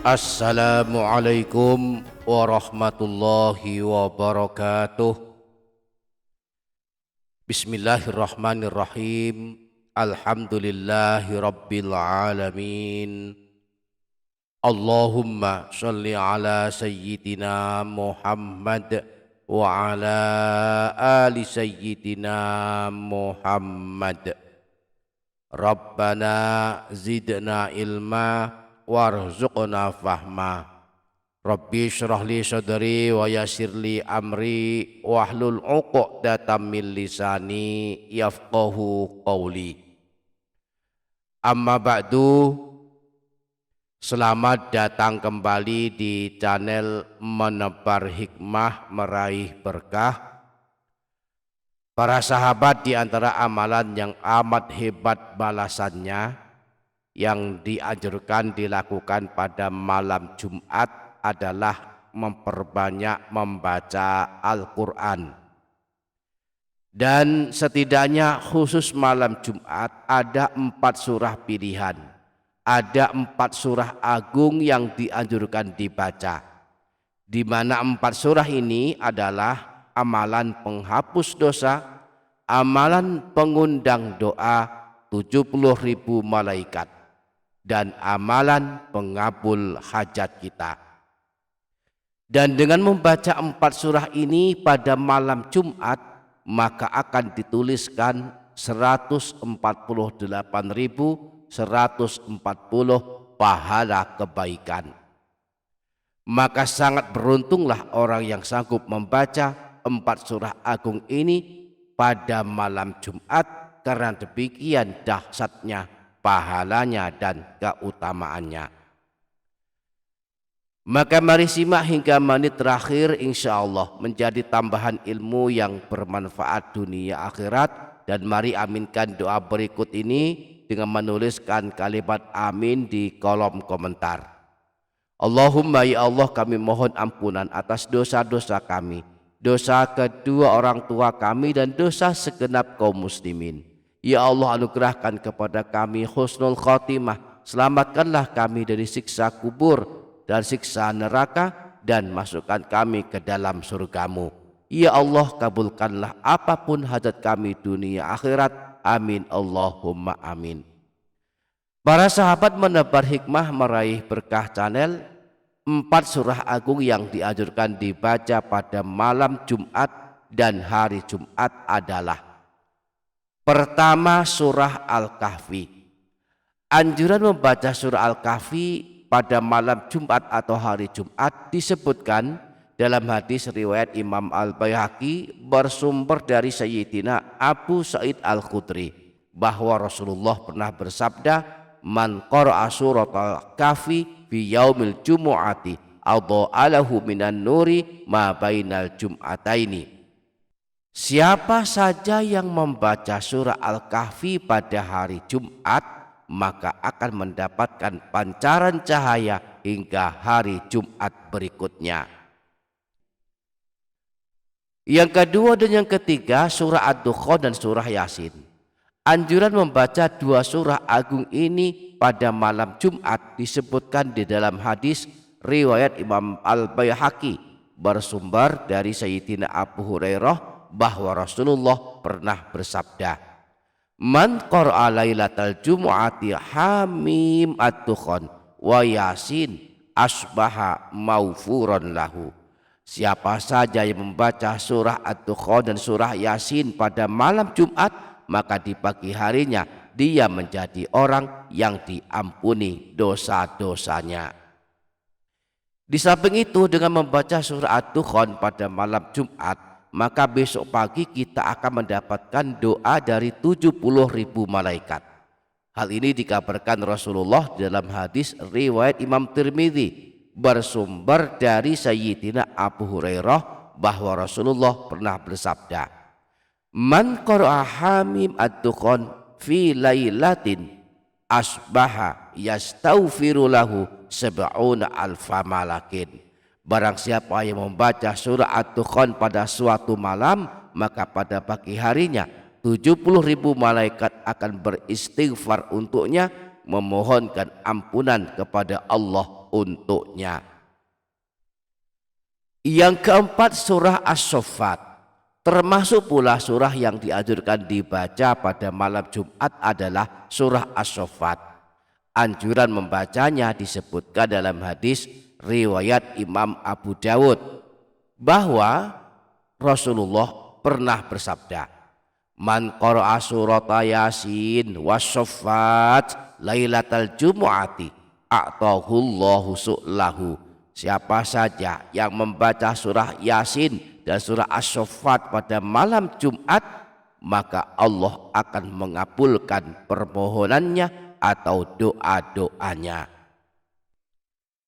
Assalamualaikum warahmatullahi wabarakatuh. Bismillahirrahmanirrahim. Alhamdulillahi rabbil alamin. Allahumma sholli ala sayyidina Muhammad wa ala ali sayyidina Muhammad. Rabbana zidna ilma warzuqna fahma. Rabbi syrah li sadri wa yassir li amri wahlul 'uqdatam min lisani yafqahu qawli. Amma ba'du. Selamat datang kembali di channel Menebar Hikmah Meraih Berkah. Para sahabat, di antara amalan yang amat hebat balasannya yang dianjurkan dilakukan pada malam Jumat adalah memperbanyak membaca Al-Quran. Dan setidaknya khusus malam Jumat ada 4 surah pilihan. Ada 4 surah agung yang dianjurkan dibaca, di mana 4 surah ini adalah amalan penghapus dosa, amalan pengundang doa 70.000 malaikat, dan amalan pengabul hajat kita. Dan dengan membaca 4 surah ini pada malam Jumat, maka akan dituliskan 148.140 pahala kebaikan. Maka sangat beruntunglah orang yang sanggup membaca 4 surah agung ini pada malam Jumat, karena demikian dahsyatnya pahalanya dan keutamaannya. Maka mari simak hingga menit terakhir, insya Allah menjadi tambahan ilmu yang bermanfaat dunia akhirat. Dan mari aminkan doa berikut ini dengan menuliskan kalimat amin di kolom komentar. Allahumma, ya Allah, kami mohon ampunan atas dosa-dosa kami, dosa kedua orang tua kami, dan dosa segenap kaum muslimin. Ya Allah, anugerahkan kepada kami husnul khotimah. Selamatkanlah kami dari siksa kubur dan siksa neraka, dan masukkan kami ke dalam surgamu. Ya Allah, kabulkanlah apapun hajat kami dunia akhirat. Amin Allahumma amin. Para sahabat Menebar Hikmah Meraih Berkah channel, 4 surah agung yang dianjurkan dibaca pada malam Jumat dan hari Jumat adalah: pertama, surah Al-Kahfi. Anjuran membaca surah Al-Kahfi pada malam Jumat atau hari Jumat disebutkan dalam hadis riwayat Imam Al-Baihaqi bersumber dari Sayyidina Abu Sa'id Al-Khudri bahwa Rasulullah pernah bersabda, man qara'a surat Al-Kahfi fi yaumil jumu'ati adha'alahu minan nuri ma bainal jum'ataini. Siapa saja yang membaca surah Al-Kahfi pada hari Jumat, maka akan mendapatkan pancaran cahaya hingga hari Jumat berikutnya. Yang kedua dan yang ketiga, surah Ad-Dukhan dan surah Yasin. Anjuran membaca 2 surah agung ini pada malam Jumat disebutkan di dalam hadis riwayat Imam Al-Baihaqi bersumber dari Sayyidina Abu Hurairah bahwa Rasulullah pernah bersabda, man qara'a lailatal jumu'ati hamim ad-dukhan wa yasin asbaha maufuran lahu. Siapa saja yang membaca surah Ad-Dukhan dan surah Yasin pada malam Jumat, maka di pagi harinya dia menjadi orang yang diampuni dosa-dosanya. Di samping itu, dengan membaca surah Ad-Dukhan pada malam Jumat, maka besok pagi kita akan mendapatkan doa dari 70.000 malaikat. Hal ini dikabarkan Rasulullah dalam hadis riwayat Imam Tirmidzi bersumber dari Sayyidina Abu Hurairah bahwa Rasulullah pernah bersabda, man qara'a hamim ad-dukhan fi lailatin asbaha yastaghfiru lahu sab'una alfa malakin. Barang siapa yang membaca surah Ad-Dukhan pada suatu malam, maka pada pagi harinya 70.000 malaikat akan beristighfar untuknya, memohonkan ampunan kepada Allah untuknya. Yang keempat, surah As-Saffat, termasuk pula surah yang dianjurkan dibaca pada malam Jumat adalah surah As-Saffat. Anjuran membacanya disebutkan dalam hadis riwayat Imam Abu Dawud bahwa Rasulullah pernah bersabda, "Man qara'a surata Yasin was-Saffat lailatal jumu'ati a'tahullahu su'lahu." Siapa saja yang membaca surah Yasin dan surah As-Saffat pada malam Jumat, maka Allah akan mengabulkan permohonannya atau doa-doanya.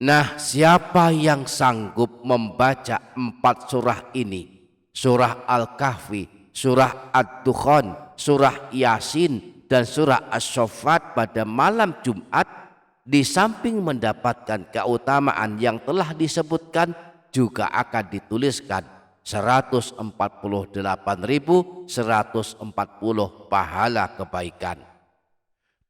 Nah, siapa yang sanggup membaca 4 surah ini, surah Al-Kahfi, surah Ad-Dukhan, surah Yasin, dan surah As-Saffat pada malam Jumat, di samping mendapatkan keutamaan yang telah disebutkan, juga akan dituliskan 148.140 pahala kebaikan.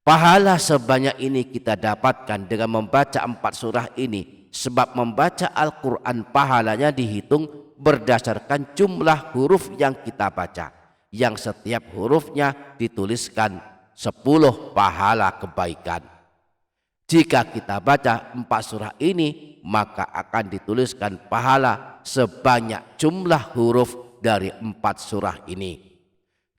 Pahala sebanyak ini kita dapatkan dengan membaca 4 surah ini, sebab membaca Al-Quran pahalanya dihitung berdasarkan jumlah huruf yang kita baca, yang setiap hurufnya dituliskan 10 pahala kebaikan. Jika kita baca 4 surah ini, maka akan dituliskan pahala sebanyak jumlah huruf dari 4 surah ini.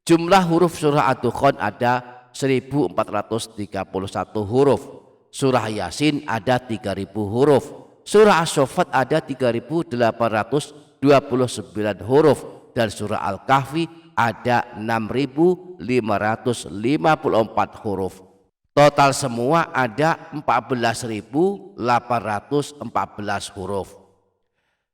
Jumlah huruf surah Ad-Dukhan ada 1431 huruf, surah Yasin ada 3000 huruf, surah As-Saffat ada 3829 huruf, dan surah Al-Kahfi ada 6554 huruf. Total semua ada 14.814 huruf.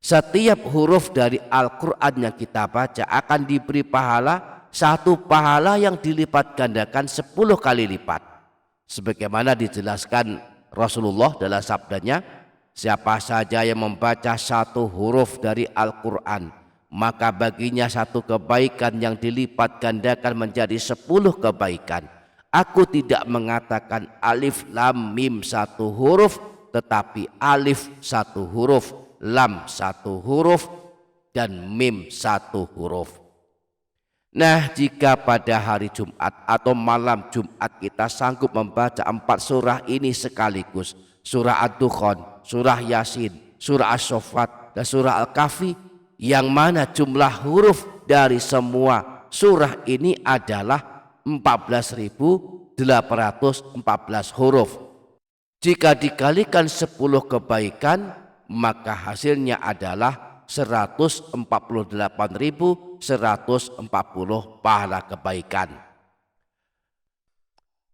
Setiap huruf dari Al-Quran yang kita baca akan diberi pahala, 1 pahala yang dilipat gandakan 10 kali lipat. Sebagaimana dijelaskan Rasulullah dalam sabdanya, siapa saja yang membaca 1 huruf dari Al-Quran, maka baginya 1 kebaikan yang dilipat gandakan menjadi 10 kebaikan. Aku tidak mengatakan alif lam mim 1 huruf, tetapi alif 1 huruf, lam 1 huruf, dan mim 1 huruf. Nah, jika pada hari Jumat atau malam Jumat kita sanggup membaca 4 surah ini sekaligus, surah Ad-Dukhan, surah Yasin, surah As-Saffat, dan surah Al-Kahfi, yang mana jumlah huruf dari semua surah ini adalah 14.814 huruf. Jika dikalikan 10 kebaikan, maka hasilnya adalah 148.140 pahala kebaikan.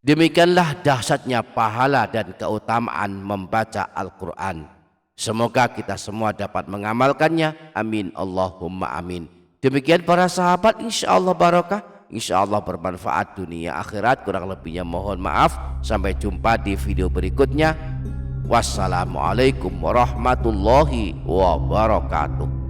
Demikianlah dahsyatnya pahala dan keutamaan membaca Al-Quran. Semoga kita semua dapat mengamalkannya. Amin Allahumma amin. Demikian para sahabat, insya Allah barokah, insya Allah bermanfaat dunia akhirat. Kurang lebihnya mohon maaf. Sampai jumpa di video berikutnya. Wassalamualaikum warahmatullahi wabarakatuh.